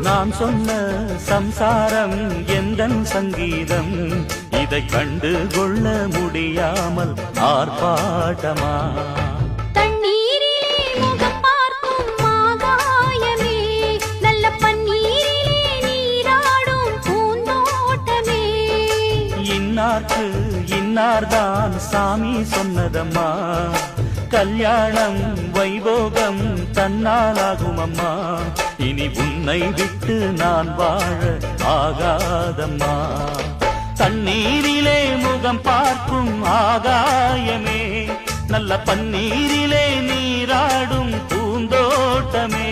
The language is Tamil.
நான் சொன்ன சம்சாரம் எந்தன் சங்கீதம் இதை கண்டு கொள்ள முடியாமல் ஆர்ப்பாட்டமா தண்ணீரிலே முகம் பார்க்கும் ஆகாயமே நல்ல பன்னீரிலே நீராடும் பூந்தோட்டமே இன்னார்க்கு இன்னார்தான் சாமி சொன்னதம்மா கல்யாணம் வைபோகம் தன்னாலாகும் அம்மா இனி உன்னை விட்டு நான் வாழ ஆகாதம்மா தண்ணீரிலே முகம் பார்க்கும் ஆகாயமே நல்ல பன்னீரிலே நீராடும் பூந்தோட்டமே